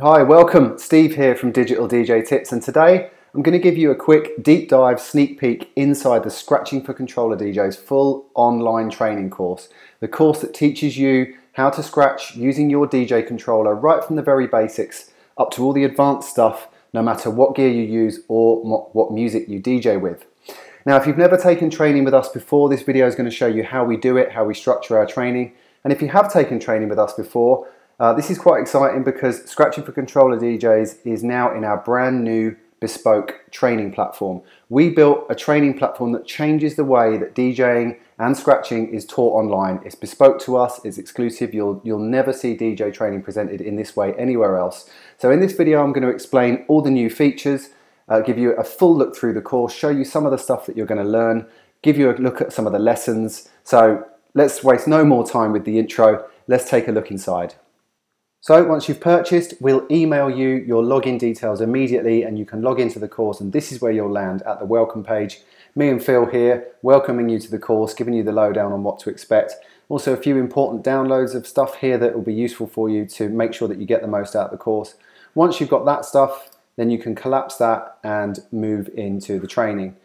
Hi, welcome. Steve here from Digital DJ Tips, and today I'm going to give you a quick deep dive sneak peek inside the Scratching for Controller DJ's full online training course. The course that teaches you how to scratch using your DJ controller right from the very basics up to all the advanced stuff, no matter what gear you use or what music you DJ with. Now, if you've never taken training with us before, this video is going to show you how we do it, how we structure our training. And if you have taken training with us before, this is quite exciting because Scratching for Controller DJs is now in our brand new bespoke training platform. We built a training platform that changes the way that DJing and scratching is taught online. It's bespoke to us, it's exclusive. You'll never see DJ training presented in this way anywhere else. So in this video, I'm going to explain all the new features, give you a full look through the course, show you some of the stuff that you're going to learn, give you a look at some of the lessons. So let's waste no more time with the intro. Let's take a look inside. So once you've purchased, we'll email you your login details immediately and you can log into the course, and this is where you'll land at the welcome page. Me and Phil here welcoming you to the course, giving you the lowdown on what to expect. Also a few important downloads of stuff here that will be useful for you to make sure that you get the most out of the course. Once you've got that stuff, then you can collapse that and move into the training.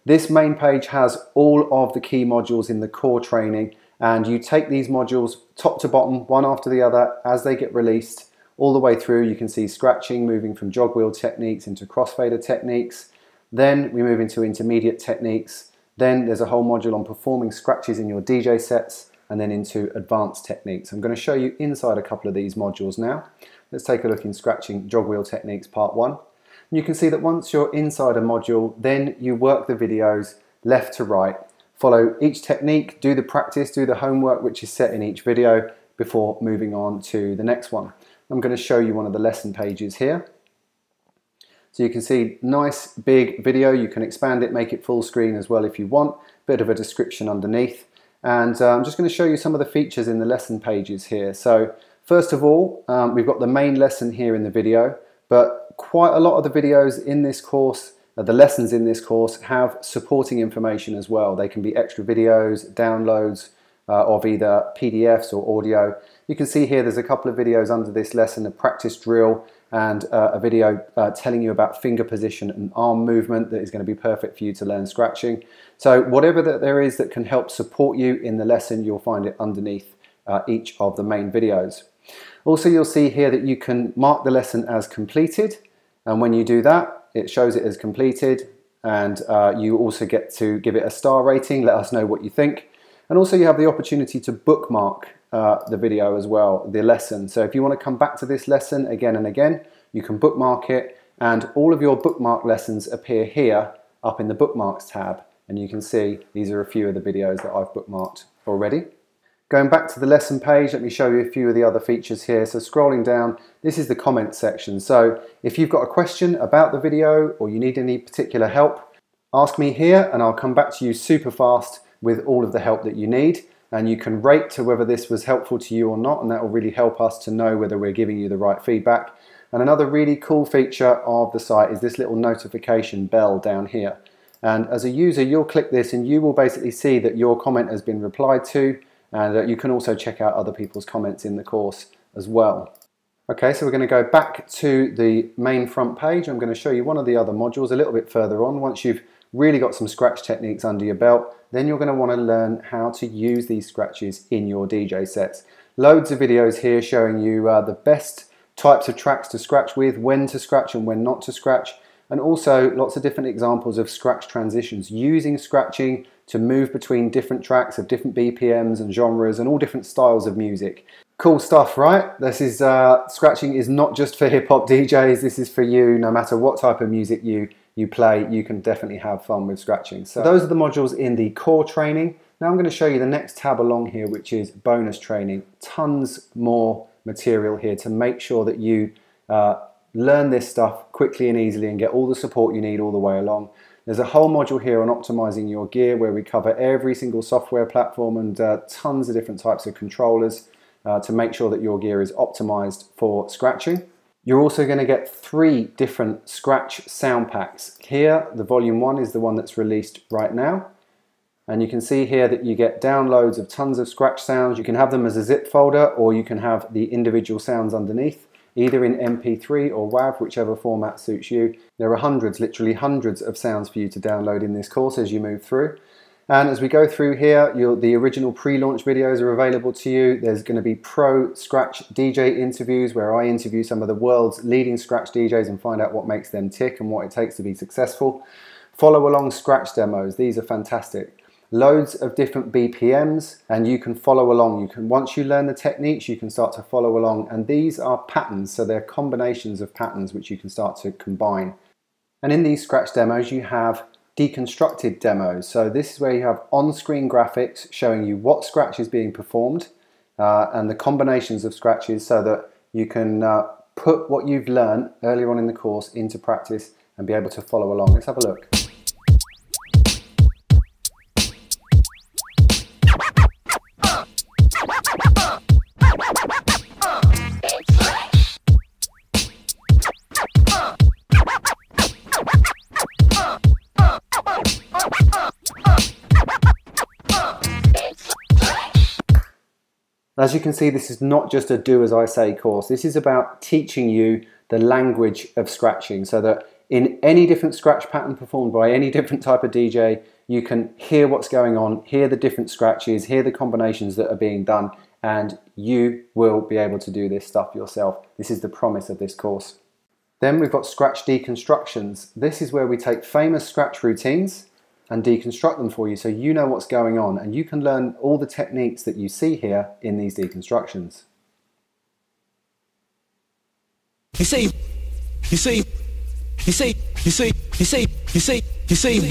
This main page has all of the key modules in the core training, and you take these modules top to bottom, one after the other, as they get released. All the way through, you can see scratching, moving from jog wheel techniques into crossfader techniques. Then we move into intermediate techniques. Then there's a whole module on performing scratches in your DJ sets, and then into advanced techniques. I'm going to show you inside a couple of these modules now. Let's take a look in Scratching Jog Wheel Techniques Part 1. You can see that once you're inside a module, then you work the videos left to right. Follow each technique, do the practice, do the homework which is set in each video before moving on to the next one. I'm going to show you one of the lesson pages here. So you can see nice big video. You can expand it, make it full screen as well if you want. Bit of a description underneath. And I'm just going to show you some of the features in the lesson pages here. So first of all, we've got the main lesson here in the video, but quite a lot of the videos in this course, the lessons in this course, have supporting information as well. They can be extra videos, downloads of either PDFs or audio. You can see here there's a couple of videos under this lesson, a practice drill and a video telling you about finger position and arm movement that is going to be perfect for you to learn scratching. So whatever that there is that can help support you in the lesson, you'll find it underneath each of the main videos. Also, you'll see here that you can mark the lesson as completed, and when you do that, it shows it as completed, and you also get to give it a star rating, let us know what you think. And also you have the opportunity to bookmark the video as well, the lesson. So if you want to come back to this lesson again and again, you can bookmark it, and all of your bookmark lessons appear here up in the bookmarks tab. And you can see these are a few of the videos that I've bookmarked already. Going back to the lesson page, let me show you a few of the other features here. So scrolling down, this is the comment section. So if you've got a question about the video or you need any particular help, ask me here and I'll come back to you super fast with all of the help that you need. And you can rate to whether this was helpful to you or not, and that will really help us to know whether we're giving you the right feedback. And another really cool feature of the site is this little notification bell down here. And as a user, you'll click this and you will basically see that your comment has been replied to. And you can also check out other people's comments in the course as well. Okay, so we're going to go back to the main front page. I'm going to show you one of the other modules a little bit further on. Once you've really got some scratch techniques under your belt, then you're going to want to learn how to use these scratches in your DJ sets. Loads of videos here showing you the best types of tracks to scratch with, when to scratch and when not to scratch, and also lots of different examples of scratch transitions, using scratching to move between different tracks of different BPMs and genres and all different styles of music. Cool stuff, right? This is scratching is not just for hip-hop DJs, this is for you. No matter what type of music you play, you can definitely have fun with scratching. So those are the modules in the core training. Now I'm going to show you the next tab along here, which is bonus training. Tons more material here to make sure that you learn this stuff quickly and easily and get all the support you need all the way along. There's a whole module here on optimizing your gear where we cover every single software platform and tons of different types of controllers to make sure that your gear is optimized for scratching. You're also going to get 3 different scratch sound packs. Here, the volume 1 is the one that's released right now. And you can see here that you get downloads of tons of scratch sounds. You can have them as a zip folder or you can have the individual sounds underneath. either in MP3 or WAV, whichever format suits you. There are hundreds, literally hundreds of sounds for you to download in this course as you move through. And as we go through here, the original pre-launch videos are available to you. There's going to be pro Scratch DJ interviews where I interview some of the world's leading Scratch DJs and find out what makes them tick and what it takes to be successful. Follow along Scratch demos. These are fantastic. Loads of different BPMs, and you can follow along. Once you learn the techniques, you can start to follow along, and these are patterns, so they're combinations of patterns which you can start to combine. And in these Scratch demos you have deconstructed demos. So this is where you have on-screen graphics showing you what Scratch is being performed and the combinations of scratches, so that you can put what you've learned earlier on in the course into practice and be able to follow along. Let's have a look. As you can see, this is not just a do as I say course. This is about teaching you the language of scratching, so that in any different scratch pattern performed by any different type of DJ, you can hear what's going on, hear the different scratches, hear the combinations that are being done, and you will be able to do this stuff yourself. This is the promise of this course. Then we've got Scratch deconstructions. This is where we take famous Scratch routines and deconstruct them for you, so you know what's going on, and you can learn all the techniques that you see here in these deconstructions. You say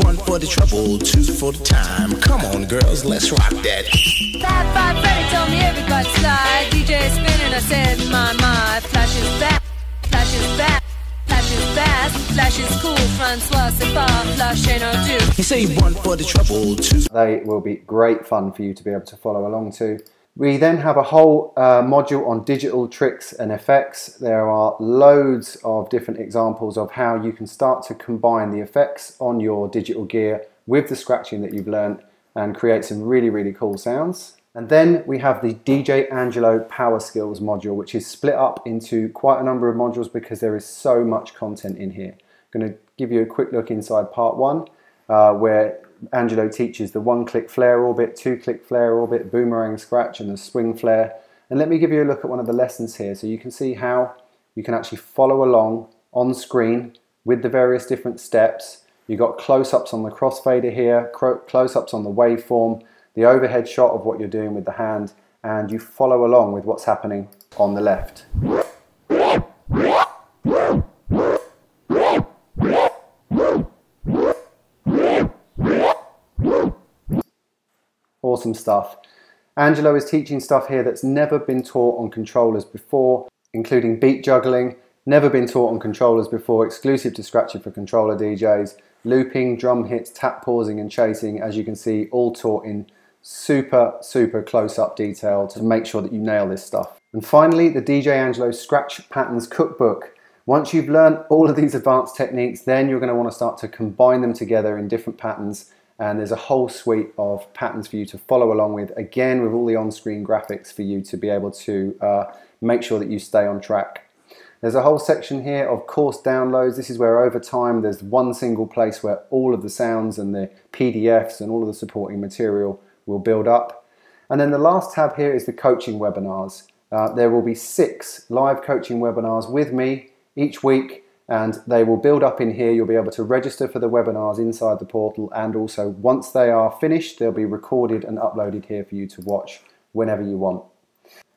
one for the trouble, two for the time. Come on, girls, let's rock that. 5-5 Freddy told me everybody slide. DJ spinning, I said, my, flash is back, flash is back. Flash is fast, flash is cool, Francois, c'est pas, flash ain't no do. You say one for the trouble, two. They will be great fun for you to be able to follow along to. We then have a whole module on digital tricks and effects. There are loads of different examples of how you can start to combine the effects on your digital gear with the scratching that you've learned and create some really, really cool sounds. And then we have the DJ Angelo Power Skills module, which is split up into quite a number of modules because there is so much content in here. I'm going to give you a quick look inside part one, where Angelo teaches the one-click flare orbit, two-click flare orbit, boomerang scratch, and the swing flare. And let me give you a look at one of the lessons here so you can see how you can actually follow along on screen with the various different steps. You've got close-ups on the crossfader here, close-ups on the waveform, the overhead shot of what you're doing with the hand, and you follow along with what's happening on the left. Awesome stuff. Angelo is teaching stuff here that's never been taught on controllers before, including beat juggling, never been taught on controllers before, exclusive to Scratching for Controller DJs, looping, drum hits, tap pausing and chasing, as you can see, all taught in super close-up detail to make sure that you nail this stuff. And finally, the DJ Angelo Scratch Patterns Cookbook. Once you've learned all of these advanced techniques, then you're going to want to start to combine them together in different patterns, and there's a whole suite of patterns for you to follow along with, again with all the on-screen graphics for you to be able to make sure that you stay on track. There's a whole section here of course downloads. This is where over time there's one single place where all of the sounds and the PDFs and all of the supporting material will build up. And then the last tab here is the coaching webinars. There will be 6 live coaching webinars with me each week, and they will build up in here. You'll be able to register for the webinars inside the portal, and also once they are finished, they'll be recorded and uploaded here for you to watch whenever you want.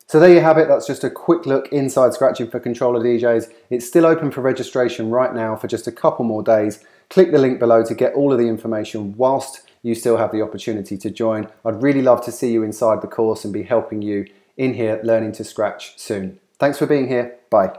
So there you have it. That's just a quick look inside Scratching for Controller DJs. It's still open for registration right now for just a couple more days. Click the link below to get all of the information whilst you still have the opportunity to join. I'd really love to see you inside the course and be helping you in here learning to scratch soon. Thanks for being here. Bye.